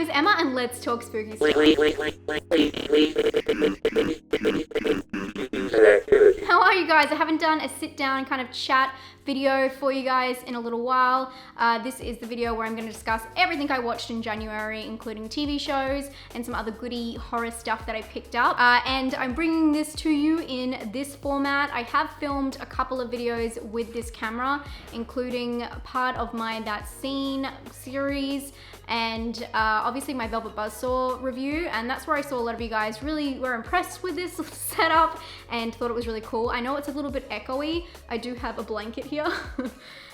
is Emma and let's talk spooky stuff. How are you guys? I haven't done a sit down kind of chat video for you guys in a little while. This is the video where I'm going to discuss everything I watched in January, including TV shows and some other goody horror stuff that I picked up. And I'm bringing this to you in this format. I have filmed a couple of videos with this camera, including part of my That Scene series and obviously my Velvet Buzzsaw review, and that's where I saw a lot of you guys really were impressed with this setup and thought it was really cool. I know it's a little bit echoey. I do have a blanket here.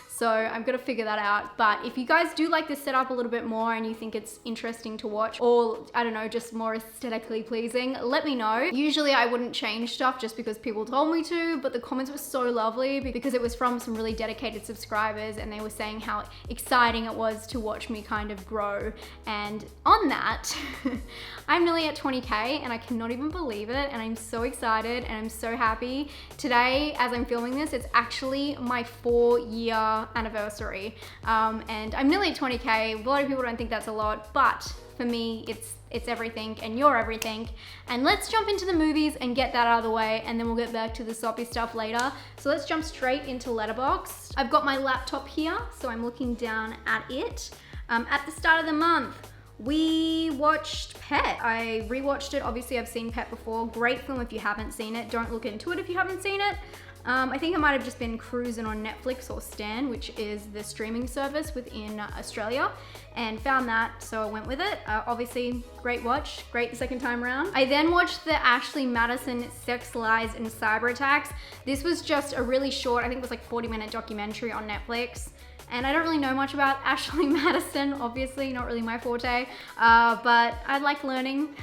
So I'm gonna figure that out. But if you guys do like this setup a little bit more and you think it's interesting to watch, or I don't know, just more aesthetically pleasing, let me know. Usually I wouldn't change stuff just because people told me to, but the comments were so lovely because it was from some really dedicated subscribers and they were saying how exciting it was to watch me kind of grow. And on that, I'm nearly at 20K and I cannot even believe it, and I'm so excited and I'm so happy. Today, as I'm filming this, it's actually my 4-year anniversary, and I'm nearly at 20K. A lot of people don't think that's a lot, but for me it's everything, and you're everything. And let's jump into the movies and get that out of the way, and then we'll get back to the soppy stuff later. So let's jump straight into Letterboxd. I've got my laptop here, so I'm looking down at it. At the start of the month, we watched Pet. I rewatched it. Obviously I've seen Pet before. Great film if you haven't seen it. Don't look into it if you haven't seen it. I think I might have just been cruising on Netflix or Stan, which is the streaming service within Australia, and found that, so I went with it. Obviously, great watch, great the second time around. I then watched the Ashley Madison Sex, Lies and Cyber Attacks. This was just a really short, I think it was like 40-minute documentary on Netflix. And I don't really know much about Ashley Madison, obviously, not really my forte, but I like learning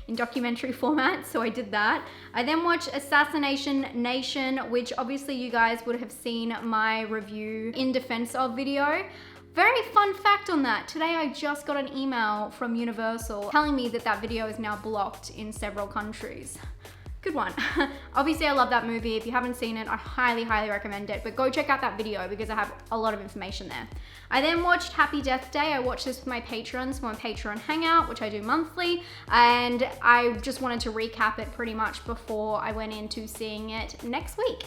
in documentary format, so I did that. I then watched Assassination Nation, which obviously you guys would have seen my review in defense of video. Very fun fact on that. Today I just got an email from Universal telling me that that video is now blocked in several countries. Good one. Obviously I love that movie. If you haven't seen it, I highly, highly recommend it, but go check out that video because I have a lot of information there. I then watched Happy Death Day. I watched this with my patrons for my Patreon hangout, which I do monthly, and I just wanted to recap it pretty much before I went into seeing it next week.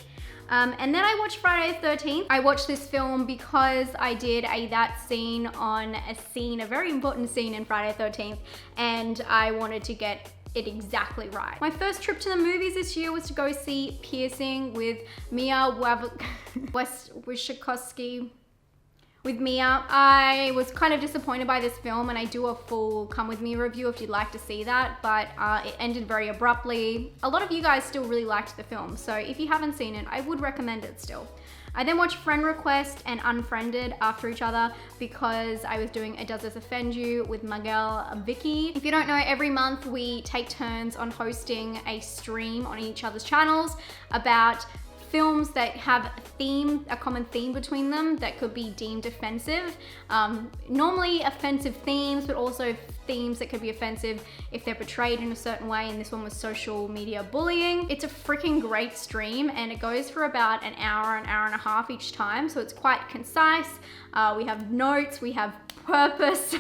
And then I watched Friday the 13th. I watched this film because I did a That Scene on a very important scene in Friday the 13th, and I wanted to get it exactly right. My first trip to the movies this year was to go see Piercing with Mia Wasikowska. With Mia. I was kind of disappointed by this film, and I do a full Come With Me review if you'd like to see that, but it ended very abruptly. A lot of you guys still really liked the film, so if you haven't seen it, I would recommend it still. I then watched Friend Request and Unfriended after each other because I was doing a Does This Offend You with Miguel and Vicky. If you don't know, every month we take turns on hosting a stream on each other's channels about films that have a common theme between them that could be deemed offensive. Normally offensive themes, but also themes that could be offensive if they're portrayed in a certain way, and this one was social media bullying. It's a freaking great stream, and it goes for about an hour and a half each time, so it's quite concise. We have notes, we have purpose.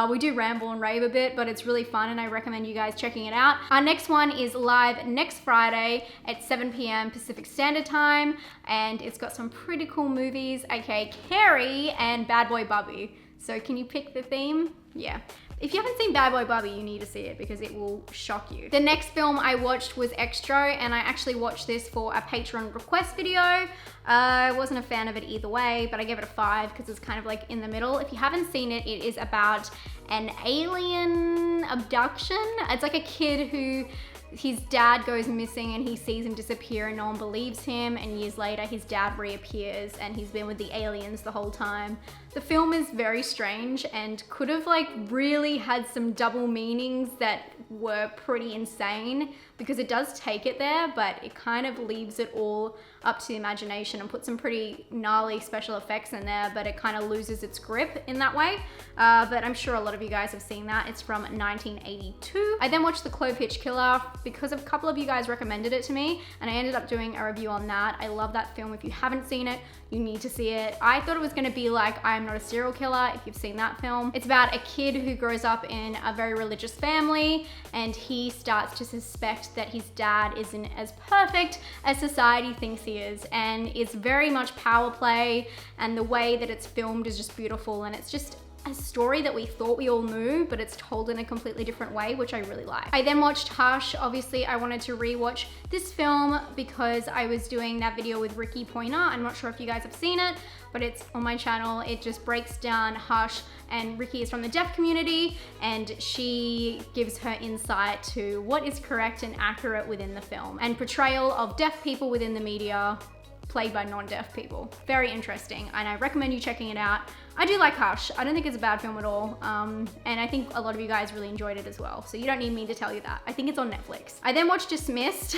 We do ramble and rave a bit, but it's really fun and I recommend you guys checking it out. Our next one is live next Friday at 7 p.m. Pacific Standard Time, and it's got some pretty cool movies, aka Carrie and Bad Boy Bubby. So can you pick the theme? Yeah. If you haven't seen Bad Boy Bubby, you need to see it because it will shock you. The next film I watched was Extra, and I actually watched this for a Patreon request video. I wasn't a fan of it either way, but I gave it a 5 because it's kind of like in the middle. If you haven't seen it, it is about an alien abduction. It's like a kid who his dad goes missing and he sees him disappear and no one believes him, and years later his dad reappears and he's been with the aliens the whole time. The film is very strange and could have like really had some double meanings that were pretty insane, because it does take it there, but it kind of leaves it all up to the imagination and puts some pretty gnarly special effects in there, but it kind of loses its grip in that way. But I'm sure a lot of you guys have seen that. It's from 1982. I then watched The Clove-Hitch Killer because a couple of you guys recommended it to me, and I ended up doing a review on that. I love that film. If you haven't seen it, you need to see it. I thought it was gonna be like I Am Not a Serial Killer, if you've seen that film. It's about a kid who grows up in a very religious family, and he starts to suspect that his dad isn't as perfect as society thinks he is, and it's very much power play, and the way that it's filmed is just beautiful, and it's just a story that we thought we all knew, but it's told in a completely different way, which I really like. I then watched Hush. Obviously, I wanted to rewatch this film because I was doing that video with Ricky Pointer. I'm not sure if you guys have seen it, but it's on my channel. It just breaks down Hush, and Ricky is from the deaf community, and she gives her insight to what is correct and accurate within the film, and portrayal of deaf people within the media played by non-deaf people. Very interesting, and I recommend you checking it out. I do like Hush. I don't think it's a bad film at all, and I think a lot of you guys really enjoyed it as well, so you don't need me to tell you that. I think it's on Netflix. I then watched Dismissed,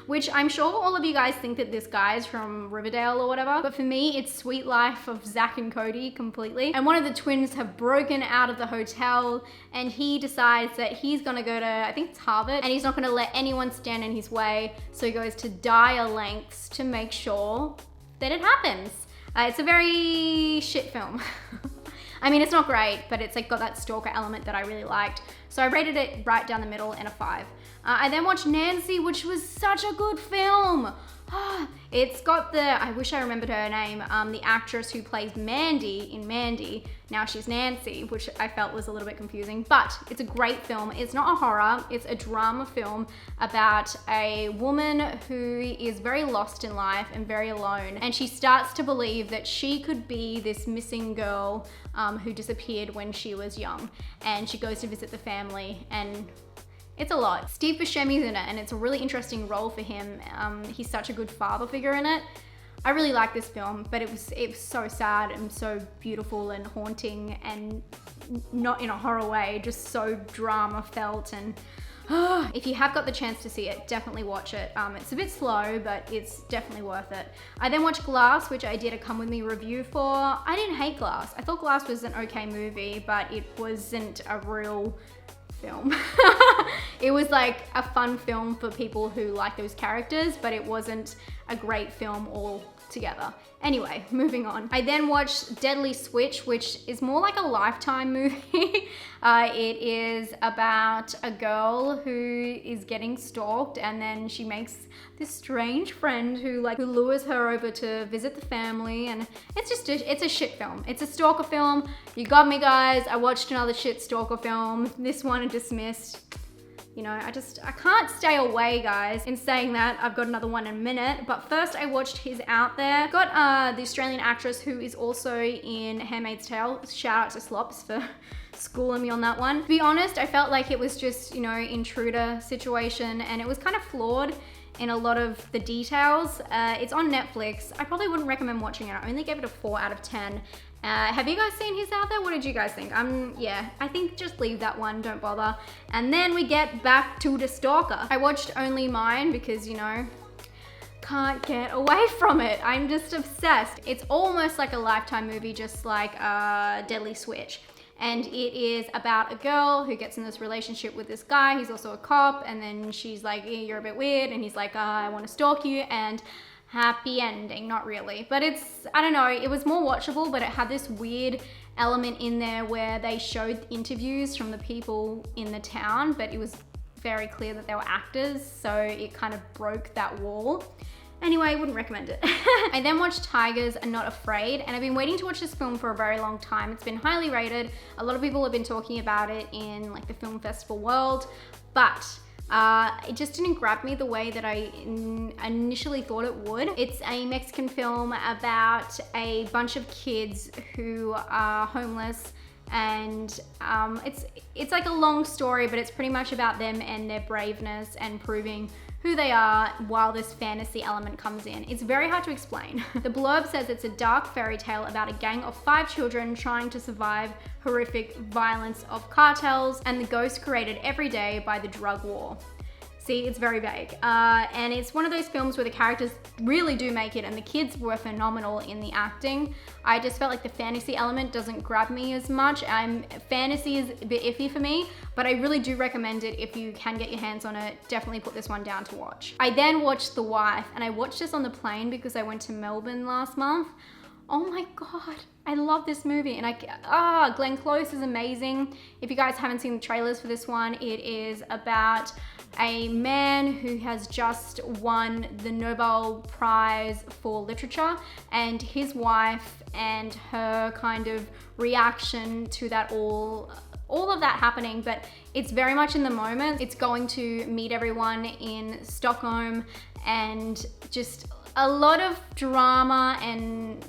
which I'm sure all of you guys think that this guy is from Riverdale or whatever, but for me, it's Sweet Life of Zach and Cody completely. And one of the twins have broken out of the hotel, and he decides that he's gonna go to, I think it's Harvard, and he's not gonna let anyone stand in his way, so he goes to dire lengths to make sure that it happens. It's a very shit film. I mean, it's not great, but it's like got that stalker element that I really liked. So I rated it right down the middle in a 5. I then watched Nancy, which was such a good film. It's got the, I wish I remembered her name, the actress who plays Mandy in Mandy. Now she's Nancy, which I felt was a little bit confusing, but it's a great film. It's not a horror, it's a drama film about a woman who is very lost in life and very alone. And she starts to believe that she could be this missing girl who disappeared when she was young. And she goes to visit the family, and it's a lot. Steve Buscemi's in it, and it's a really interesting role for him. He's such a good father figure in it. I really like this film, but it was so sad and so beautiful and haunting, and not in a horror way, just so drama felt. And if you have got the chance to see it, definitely watch it. It's a bit slow, but it's definitely worth it. I then watched Glass, which I did a Come With Me review for. I didn't hate Glass. I thought Glass was an okay movie, but it wasn't a real film. It was like a fun film for people who like those characters, but it wasn't a great film altogether. Anyway, moving on. I then watched Deadly Switch, which is more like a Lifetime movie. It is about a girl who is getting stalked, and then she makes this strange friend who lures her over to visit the family, and it's just it's a shit film. It's a stalker film. You got me, guys. I watched another shit stalker film. This one Dismissed. You know, I can't stay away, guys. In saying that, I've got another one in a minute, but first I watched He's Out There. Got the Australian actress who is also in Handmaid's Tale. Shout out to Slops for schooling me on that one. To be honest, I felt like it was just, you know, intruder situation, and it was kind of flawed in a lot of the details. It's on Netflix. I probably wouldn't recommend watching it. I only gave it a 4 out of 10. Have you guys seen He's Out There? What did you guys think? Yeah, I think just leave that one, don't bother. And then we get back to the stalker. I watched Only Mine because, you know, can't get away from it. I'm just obsessed. It's almost like a Lifetime movie, just like Deadly Switch. And it is about a girl who gets in this relationship with this guy. He's also a cop, and then she's like, you're a bit weird, and he's like, I want to stalk you, and happy ending. Not really, but it's, I don't know, it was more watchable, but it had this weird element in there where they showed interviews from the people in the town, but it was very clear that they were actors, so it kind of broke that wall. Anyway, I wouldn't recommend it. I then watched Tigers and Not Afraid, and I've been waiting to watch this film for a very long time. It's been highly rated. A lot of people have been talking about it in like the film festival world, but it just didn't grab me the way that I initially thought it would. It's a Mexican film about a bunch of kids who are homeless, and it's like a long story, but it's pretty much about them and their braveness and proving who they are while this fantasy element comes in. It's very hard to explain. The blurb says it's a dark fairy tale about a gang of 5 children trying to survive horrific violence of cartels and the ghosts created every day by the drug war. See, it's very vague. And it's one of those films where the characters really do make it and the kids were phenomenal in the acting. I just felt like the fantasy element doesn't grab me as much. Fantasy is a bit iffy for me, but I really do recommend it if you can get your hands on it. Definitely put this one down to watch. I then watched The Wife, and I watched this on the plane because I went to Melbourne last month. Oh my God, I love this movie. And Glenn Close is amazing. If you guys haven't seen the trailers for this one, it is about a man who has just won the Nobel Prize for Literature, and his wife and her kind of reaction to that all of that happening, but it's very much in the moment. It's going to meet everyone in Stockholm and just a lot of drama and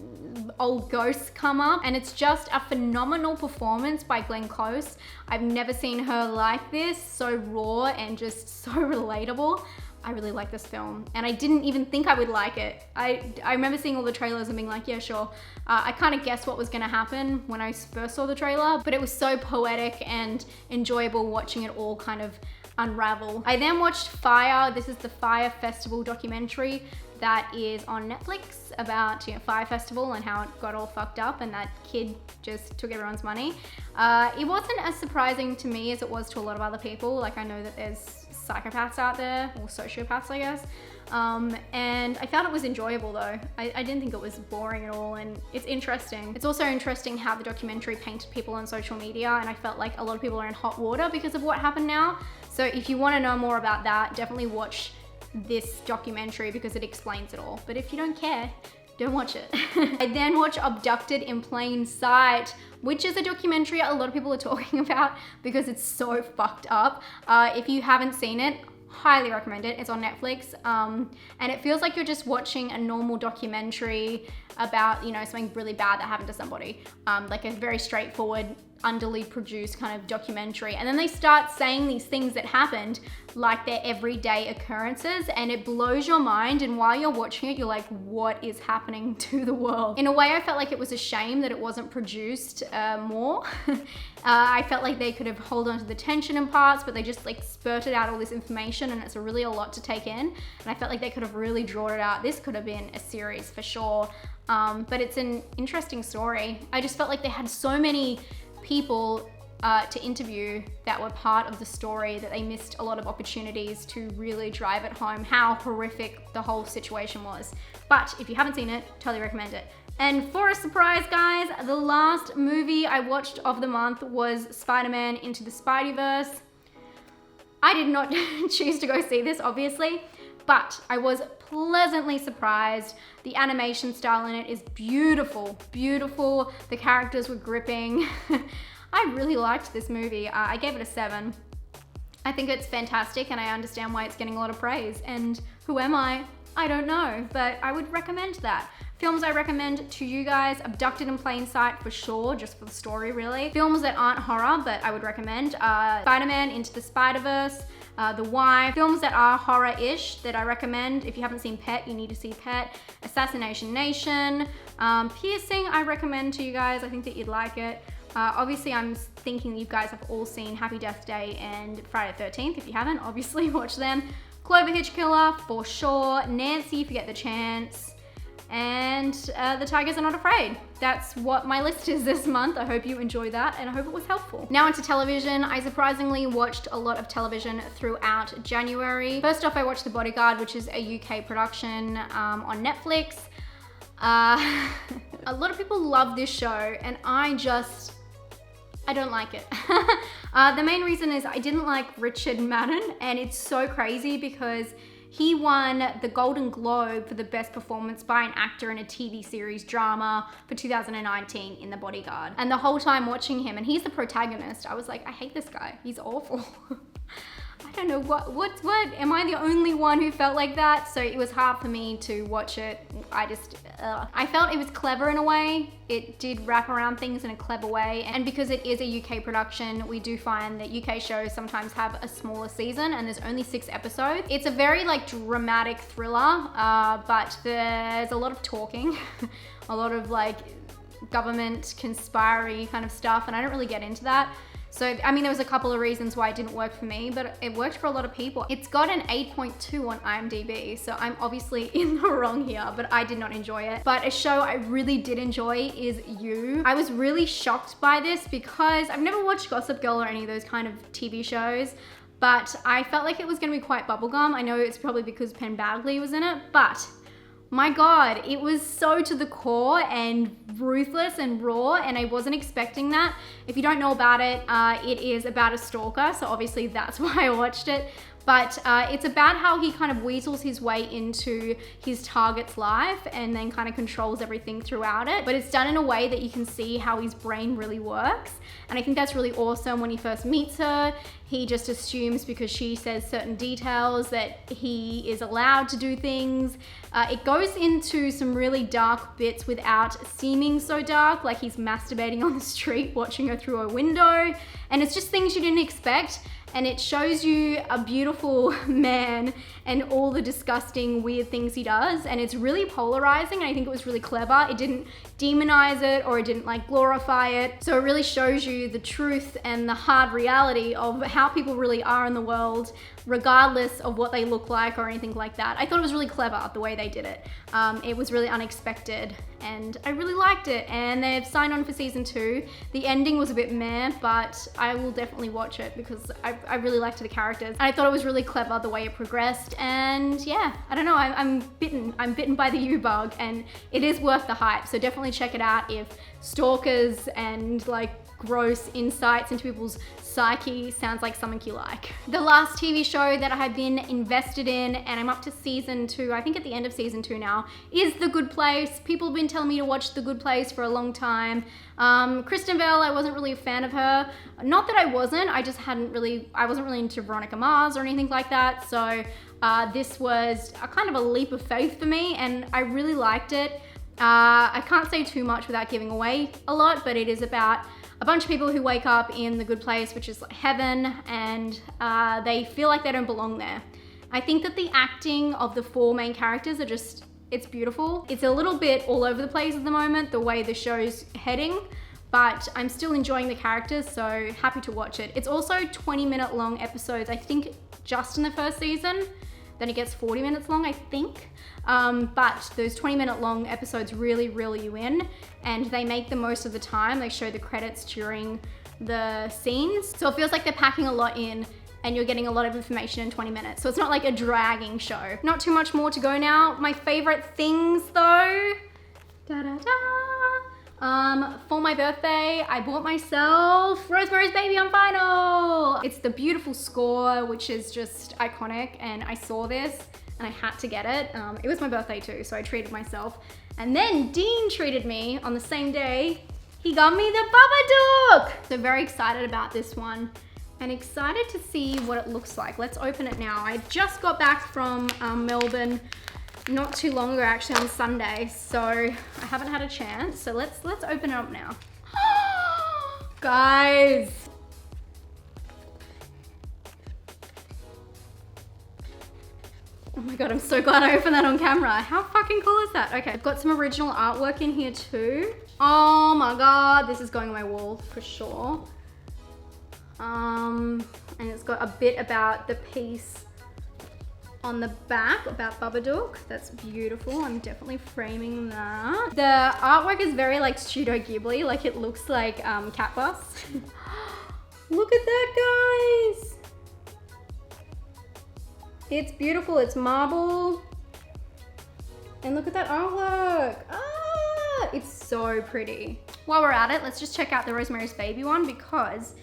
old ghosts come up, and it's just a phenomenal performance by Glenn Close. I've never seen her like this, so raw and just so relatable. I really like this film, and I didn't even think I would like it. I remember seeing all the trailers and being like, yeah, sure. I kind of guessed what was gonna happen when I first saw the trailer, but it was so poetic and enjoyable watching it all kind of unravel. I then watched Fyre. This is the Fyre Festival documentary that is on Netflix about Fyre Festival and how it got all fucked up and that kid just took everyone's money. It wasn't as surprising to me as it was to a lot of other people. Like, I know that there's psychopaths out there, or sociopaths, I guess. And I found it was enjoyable though. I didn't think it was boring at all, and it's interesting. It's also interesting how the documentary painted people on social media, and I felt like a lot of people are in hot water because of what happened now. So if you want to know more about that, definitely watch this documentary because it explains it all. But if you don't care, don't watch it. I then watched Abducted in Plain Sight, which is a documentary a lot of people are talking about because it's so fucked up. If you haven't seen it, highly recommend it. It's on Netflix, and it feels like you're just watching a normal documentary about something really bad that happened to somebody, like a very straightforward, underly produced kind of documentary. And then they start saying these things that happened like they're everyday occurrences, and it blows your mind. And while you're watching it, you're like, what is happening to the world? In a way, I felt like it was a shame that it wasn't produced more. I felt like they could have held on to the tension in parts, but they just like spurted out all this information, and it's really a lot to take in. And I felt like they could have really drawn it out. This could have been a series for sure. But it's an interesting story. I just felt like they had so many people to interview that were part of the story that they missed a lot of opportunities to really drive it home how horrific the whole situation was. But if you haven't seen it, totally recommend it. And for a surprise, guys, the last movie I watched of the month was Spider-Man Into the Spideyverse. I did not choose to go see this, obviously, but I was pleasantly surprised. The animation style in it is beautiful, beautiful. The characters were gripping. I really liked this movie. I gave it a 7. I think it's fantastic, and I understand why it's getting a lot of praise. And who am I? I don't know, but I would recommend that. Films I recommend to you guys: Abducted in Plain Sight for sure, just for the story really. Films that aren't horror, but I would recommend Spider-Man Into the Spider-Verse, The Wife. Films that are horror-ish that I recommend: if you haven't seen Pet, you need to see Pet. Assassination Nation. Piercing, I recommend to you guys. I think that you'd like it. Obviously, I'm thinking you guys have all seen Happy Death Day and Friday the 13th. If you haven't, obviously watch them. Clover Hitchkiller for sure. Nancy, if you get the chance. And The Tigers Are Not Afraid. That's what my list is this month. I hope you enjoyed that, and I hope it was helpful. Now into television. I surprisingly watched a lot of television throughout January. First off, I watched The Bodyguard, which is a UK production on Netflix. A lot of people love this show, and I don't like it. The main reason is I didn't like Richard Madden, and it's so crazy because he won the Golden Globe for the best performance by an actor in a TV series drama for 2019 in The Bodyguard. And the whole time watching him, and he's the protagonist, I was like, I hate this guy. He's awful. I don't know what, am I the only one who felt like that? So it was hard for me to watch it. I felt it was clever in a way. It did wrap around things in a clever way. And because it is a UK production, we do find that UK shows sometimes have a smaller season, and there's only 6 episodes. It's a very like dramatic thriller, but there's a lot of talking, a lot of like government conspiracy kind of stuff, and I don't really get into that. So, I mean, there was a couple of reasons why it didn't work for me, but it worked for a lot of people. It's got an 8.2 on IMDb, so I'm obviously in the wrong here, but I did not enjoy it. But a show I really did enjoy is You. I was really shocked by this because I've never watched Gossip Girl or any of those kind of TV shows, but I felt like it was gonna be quite bubblegum. I know it's probably because Penn Badgley was in it, but my God, it was so to the core and ruthless and raw, and I wasn't expecting that. If you don't know about it, it is about a stalker, so obviously that's why I watched it. But it's about how he kind of weasels his way into his target's life and then kind of controls everything throughout it. But it's done in a way that you can see how his brain really works. And I think that's really awesome. When he first meets her, he just assumes because she says certain details that he is allowed to do things. It goes into some really dark bits without seeming so dark, like he's masturbating on the street, watching her through a window. And it's just things you didn't expect. And it shows you a beautiful man and all the disgusting, weird things he does. And it's really polarizing. And I think it was really clever. It didn't demonize it or it didn't like glorify it. So it really shows you the truth and the hard reality of how people really are in the world, regardless of what they look like or anything like that. I thought it was really clever the way they did it. It was really unexpected and I really liked it. And they've signed on for season 2. The ending was a bit meh, but I will definitely watch it because I really liked the characters. And I thought it was really clever the way it progressed. And yeah, I don't know, I'm bitten by the You bug, and it is worth the hype. So definitely check it out if stalkers and like gross insights into people's psyche sounds like something you like. The last TV show that I have been invested in, and I'm up to season 2, I think at the end of season 2 now, is The Good Place. People have been telling me to watch The Good Place for a long time. Kristen Bell, I wasn't really a fan of her. Not that I wasn't, I wasn't really into Veronica Mars or anything like that. So this was a kind of a leap of faith for me, and I really liked it. I can't say too much without giving away a lot, but it is about a bunch of people who wake up in the good place, which is like heaven, and they feel like they don't belong there. I think that the acting of the 4 main characters are just, it's beautiful. It's a little bit all over the place at the moment, the way the show's heading, but I'm still enjoying the characters, so happy to watch it. It's also 20-minute long episodes, I think just in the first season. Then it gets 40 minutes long, I think. But those 20-minute long episodes really reel you in, and they make the most of the time. They show the credits during the scenes. So it feels like they're packing a lot in and you're getting a lot of information in 20 minutes. So it's not like a dragging show. Not too much more to go now. My favorite things though, for my birthday, I bought myself Rosemary's Baby on vinyl. It's the beautiful score, which is just iconic, and I saw this and I had to get it. It was my birthday too, so I treated myself. And then Dean treated me on the same day. He got me the Babadook. So very excited about this one and excited to see what it looks like. Let's open it now. I just got back from Melbourne not too long ago, actually on Sunday, so I haven't had a chance. So let's open it up now. Guys. Oh my God, I'm so glad I opened that on camera. How fucking cool is that? Okay, I've got some original artwork in here too. Oh my God, this is going on my wall for sure. And it's got a bit about the piece on the back about Babadook. That's beautiful. I'm definitely framing that. The artwork is very like Studio Ghibli, like it looks like Cat Bus. Look at that, guys. It's beautiful, it's marble. And look at that artwork. Ah, it's so pretty. While we're at it, let's just check out the Rosemary's Baby one because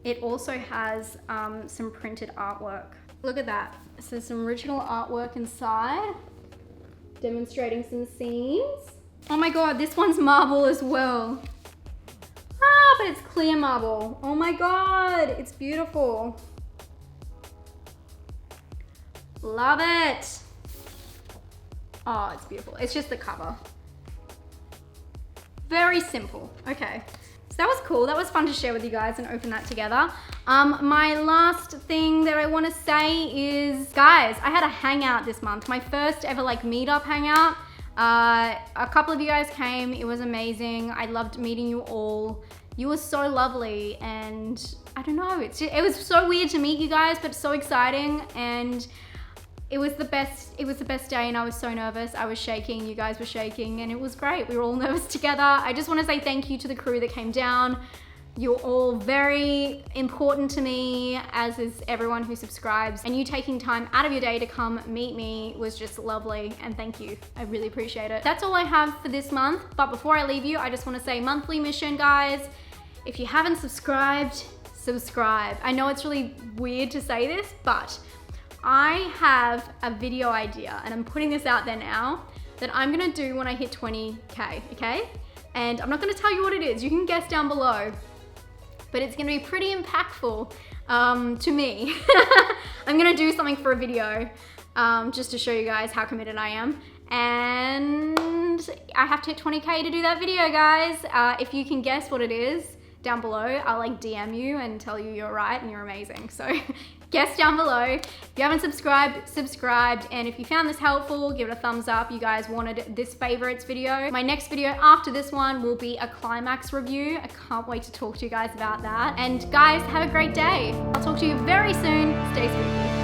it also has some printed artwork. Look at that. So some original artwork inside, demonstrating some scenes. Oh my God, this one's marble as well. Ah, but it's clear marble. Oh my God, it's beautiful. Love it. Oh, it's beautiful. It's just the cover. Very simple. Okay. So that was cool. That was fun to share with you guys and open that together. My last thing that I want to say is, guys, I had a hangout this month. My first ever like meetup hangout. A couple of you guys came. It was amazing. I loved meeting you all. You were so lovely, and I don't know, it was so weird to meet you guys, but so exciting, and it was the best day, and I was so nervous. I was shaking, you guys were shaking, and it was great. We were all nervous together. I just want to say thank you to the crew that came down. You're all very important to me, as is everyone who subscribes, and you taking time out of your day to come meet me was just lovely, and thank you. I really appreciate it. That's all I have for this month, but before I leave you, I just want to say monthly mission, guys. If you haven't subscribed, subscribe. I know it's really weird to say this, but I have a video idea, and I'm putting this out there now, that I'm gonna do when I hit 20K, okay? And I'm not gonna tell you what it is, you can guess down below, but it's gonna be pretty impactful to me. I'm gonna do something for a video just to show you guys how committed I am. And I have to hit 20K to do that video, guys. If you can guess what it is down below, I'll like DM you and tell you you're right and you're amazing. So guess down below. If you haven't subscribed, and if you found this helpful, give it a thumbs up. You guys wanted this favorites video. My next video after this one will be a climax review. I can't wait to talk to you guys about that. And guys, have a great day. I'll talk to you very soon. Stay spooky.